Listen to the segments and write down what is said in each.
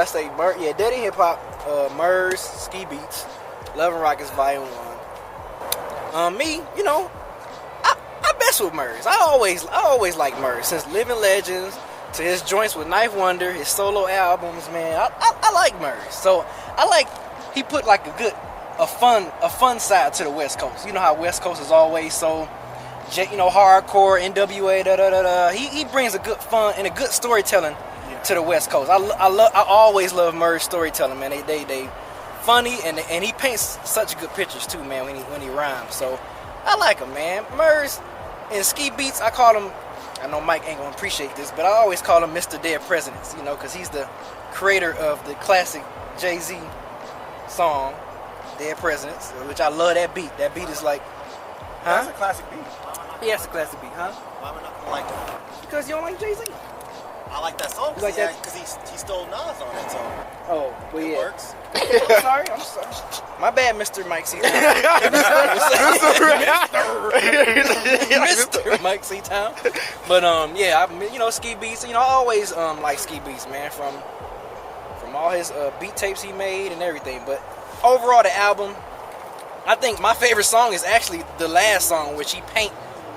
say Deadendhiphop, Murs, Ski Beatz, Love and Rockets Volume 1. Me, you know, I mess with Murs. I always like Murs. Since Living Legends to his joints with Knife Wonder, his solo albums, man, I like Murs. So he put like a fun side to the West Coast. You know how West Coast is always so, hardcore, NWA, He brings a good fun and a good storytelling to the West Coast. I always love Murs storytelling, man. They funny and he paints such good pictures too, man, when he rhymes. So I like him, man. Murs and Ski Beatz, I call him. I know Mike ain't gonna appreciate this, but I always call him Mr. Dead Presidents, because he's the creator of the classic Jay-Z song, Dead Presidents, which I love that beat. That beat is like, huh? That's a classic beat. Yeah, it's a classic beat, huh? Why would I not like that? Because you don't like Jay-Z. I like that song because he stole Nas on that song. Oh, well, it yeah. works. I'm sorry. My bad, Mr. Mike C. Town. Mr. Mike C. Town. But Ski Beatz. I always like Ski Beatz, man. From all his beat tapes he made and everything. But overall, the album, I think my favorite song is actually the last song, which he paint.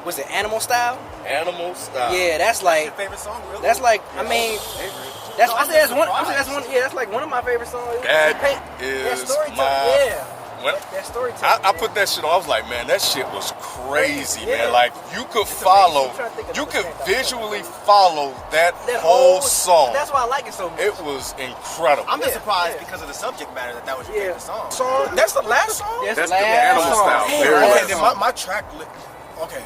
Was it Animal Style? Animal Style. Yeah, that's like. Your favorite song, really? That's like, that's one. Honestly, That's like one of my favorite songs. That is that storytelling. I put that shit on. I was like, man, that shit was crazy, man. Like you could visually follow that whole song. That's why I like it so much. It was incredible. I'm just surprised because of the subject matter that was your favorite song. That's the last song? That's the last Animal song. Style. Damn. Very Okay, last then song. my track okay.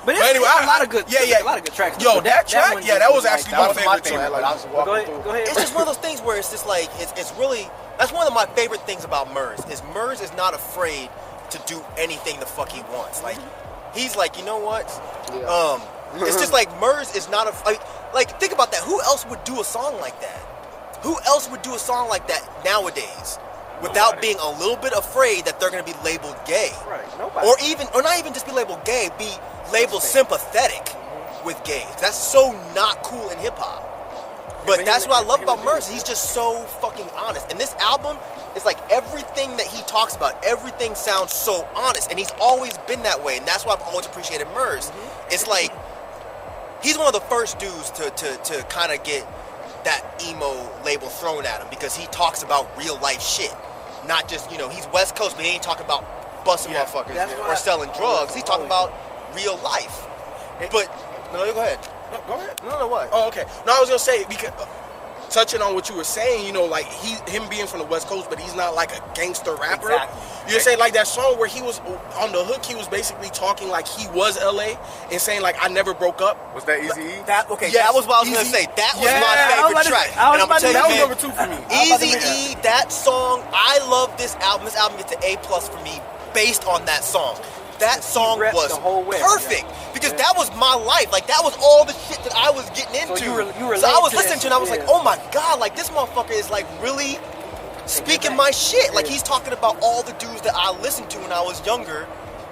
But anyway, a lot of good. A lot of good tracks. Yo, that track, one that was actually my favorite too. favorite. Go ahead. It's just one of those things where it's just like it's really, that's one of my favorite things about Murs is not afraid to do anything the fuck he wants. Like he's like, you know what? It's just like Murs is not like think about that. Who else would do a song like that? Who else would do a song like that nowadays? Without being a little bit afraid that they're going to be labeled gay. Right, nobody. Or not even just be labeled gay, be labeled sympathetic with gays. That's so not cool in hip-hop. But that's what I love about Murs. He's just so fucking honest. And this album is like everything that he talks about, everything sounds so honest. And he's always been that way. And that's why I've always appreciated Murs. It's like, he's one of the first dudes to kind of get that emo label thrown at him because he talks about real life shit. Not just, he's West Coast, but he ain't talking about busting motherfuckers or selling drugs. He's talking about real life. But, no, go ahead. No, go ahead. No, what? Oh, okay. No, I was gonna say because touching on what you were saying, like him being from the West Coast, but he's not like a gangster rapper. Exactly. You're saying like that song where he was on the hook, he was basically talking like he was LA and saying like I never broke up. Was that Eazy-E? That was what I was gonna say. That was my favorite track. I was And I'm about to gonna tell you, That was man, number 2 for me. Eazy-E, that song, I love this album. This album gets an A+ for me based on that song. That song was the whole West, perfect because that was my life. Like that was all the shit that I was getting into. you so I was relate to listening to it and I was like, oh my god, like this motherfucker is like really speaking my shit. Like he's talking about all the dudes that I listened to when I was younger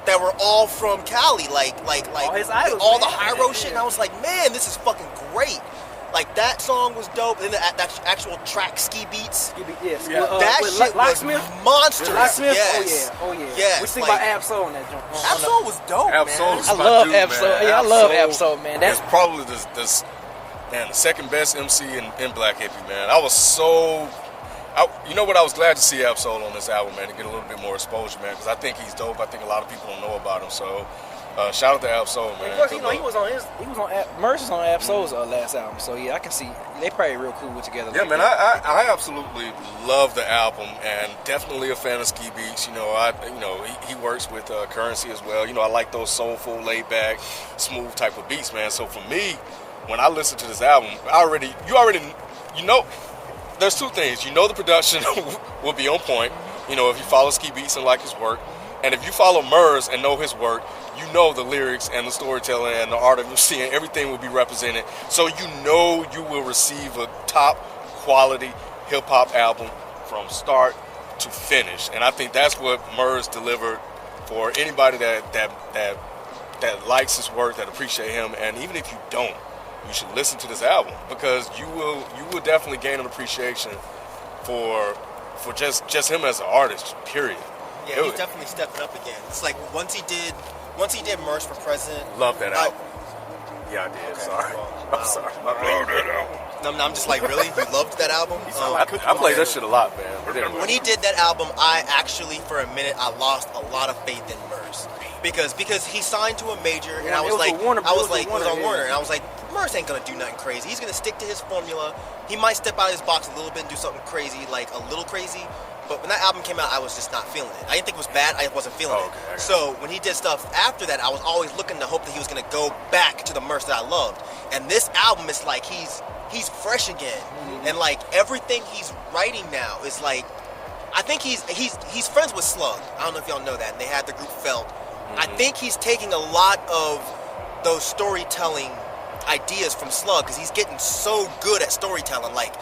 that were all from Cali, like all his idols, all the man. high road shit. And I was like, man, this is fucking great. Like that song was dope, and then that actual track, Ski Beatz. Yes. That shit was monstrous. Locksmith? Yes. Oh yeah. Yes, We think like- about Ab-Soul on that joint. Ab-Soul was dope, Ab-Soul man. is I my love dude, Ab-Soul. man. Yeah, I love Ab-Soul, man. That's probably the second best MC in Black Hippie, man. I was so... you know what? I was glad to see Ab-Soul on this album, man, to get a little bit more exposure, man, because I think he's dope. I think a lot of people don't know about him, so shout out to Ab-Soul, man. Of course, he was on Murs was on Ab-Soul's last album, so yeah, I can see they probably real cool together. Yeah, man, I absolutely love the album and definitely a fan of Ski Beatz. He works with Currency as well. I like those soulful, laid back, smooth type of beats, man. So for me, when I listen to this album, there's two things. The production will be on point. If you follow Ski Beatz and like his work, and if you follow Murs and know his work, the lyrics and the storytelling and the art of MC and everything will be represented. So you will receive a top quality hip hop album from start to finish. And I think that's what Murs delivered for anybody that likes his work, that appreciate him. And even if you don't, you should listen to this album because you will definitely gain an appreciation for just him as an artist. Period. Yeah, he's definitely stepping up again. It's like once he did Murs for President. Love that album. Yeah, I did. Okay, Sorry. well, I'm sorry. I love that album. I'm just like, really? You loved that album? I played that shit a lot, man. But anyway. When he did that album, I actually, for a minute, I lost a lot of faith in Murs. Because he signed to a major, and I was like, it was on Warner, and I was like, Murs ain't gonna do nothing crazy. He's gonna stick to his formula. He might step out of his box a little bit and do something crazy, like a little crazy. But when that album came out, I was just not feeling it. I didn't think it was bad. I wasn't feeling it. So when he did stuff after that, I was always looking to hope that he was going to go back to the Murs that I loved. And this album is like he's fresh again, and like everything he's writing now is like, I think he's friends with Slug. I don't know if y'all know that. And they had the group Felt. I think he's taking a lot of those storytelling ideas from Slug because he's getting so good at storytelling, like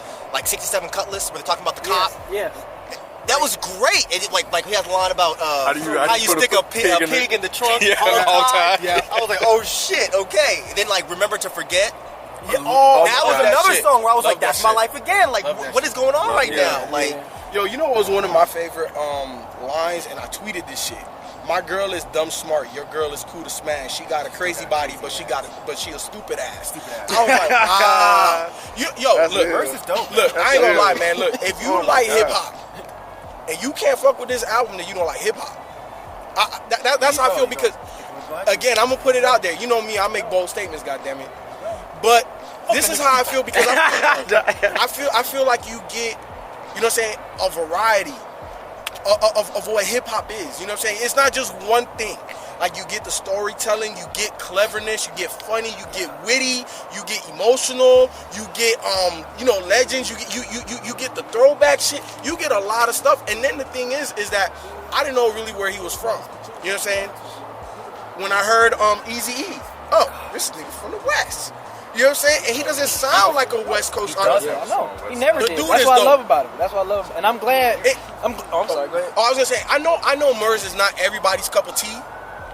67 Cutlass, where they're talking about the cop. Yes. That was great. And like he has a line about how you stick a pig in the trunk all the time. Yeah. I was like, oh shit, okay. And then like Remember to Forget. Yeah. Oh, that was another song where I was like, that's my life again. Like, what is going on right now? Like, yo, you know what was one of my favorite lines, and I tweeted this shit. My girl is dumb smart. Your girl is cool to smash. She got a crazy body, but she a stupid ass. I was like, look, Murs is dope. Look, I ain't gonna lie, man. Look, if you like hip hop and you can't fuck with this album, then you don't like hip hop. That's how I feel because, again, I'm gonna put it out there. You know me, I make bold statements. Goddammit. But this is how I feel because I feel like you get, you know what I'm saying, a variety of what hip hop is. You know what I'm saying? It's not just one thing. Like you get the storytelling, you get cleverness, you get funny, you get witty, you get emotional, you get legends, you get the throwback shit. You get a lot of stuff. And then the thing is that I didn't know really where he was from. You know what I'm saying? When I heard Eazy-E, oh, this nigga's from the West. You know what I'm saying? And he doesn't sound like a West Coast artist. I know. He never did. That's what I love about him. That's what I love. And I'm glad. I'm sorry, go ahead. Oh, I was going to say, I know Murs is not everybody's cup of tea.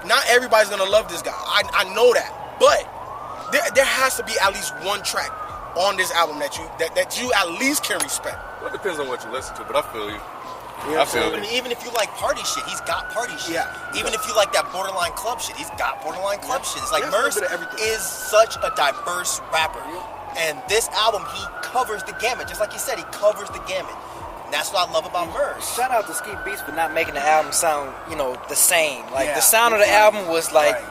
Not everybody's going to love this guy. I know that. But there has to be at least one track on this album that you at least can respect. Well, it depends on what you listen to, but I feel you. Yeah, even if you like party shit, he's got party shit. Yeah. Even if you like that borderline club shit, he's got borderline club shit. It's like Murs is such a diverse rapper. And this album, he covers the gamut. Just like you said, he covers the gamut. And that's what I love about Murs. Shout out to Ski Beatz for not making the album sound, the same. Like the sound of the album was like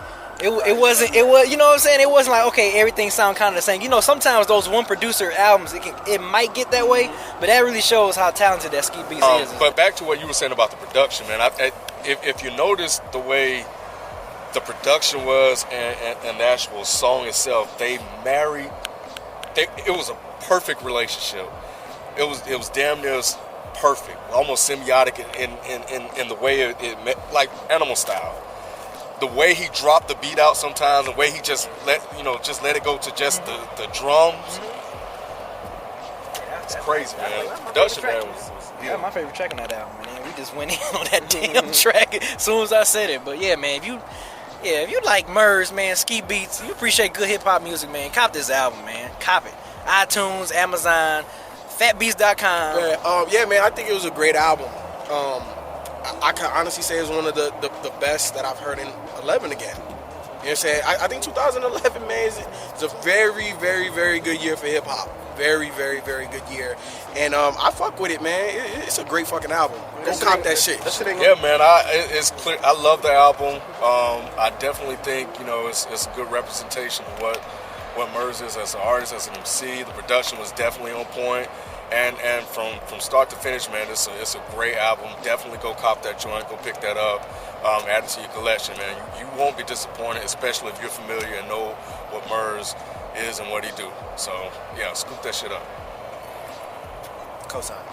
it wasn't, you know what I'm saying? It wasn't like, okay, everything sound kind of the same. Sometimes those one producer albums, it might get that way, but that really shows how talented that Ski Beatz is. But back to what you were saying about the production, man. If you notice the way the production was and the actual song itself, they married. It was a perfect relationship. It was damn near perfect, almost symbiotic in the way it like Animal Style. The way he dropped the beat out sometimes, the way he just let it go to just the drums. It's crazy, man. Production, man, was that's my favorite track on that album, man. We just went in on that damn track as soon as I said it. But yeah, man, if you like Murs, man, Ski Beatz, you appreciate good hip hop music, man, cop this album, man. Cop it. iTunes, Amazon, fatbeats.com. Yeah, man, I think it was a great album. I can honestly say it's one of the best that I've heard in 11 again. You know what I'm saying? I think 2011, man, is a very, very, very good year for hip-hop. Very, very, very good year. And I fuck with it, man. It's a great fucking album. Go cop that shit. Yeah, man, it's clear. I love the album. I definitely think, it's a good representation of what Murs is as an artist, as an MC. The production was definitely on point. And from start to finish, man, it's a great album. Definitely go cop that joint, go pick that up, add it to your collection, man. You won't be disappointed, especially if you're familiar and know what Murs is and what he do. So yeah, scoop that shit up. Cosign.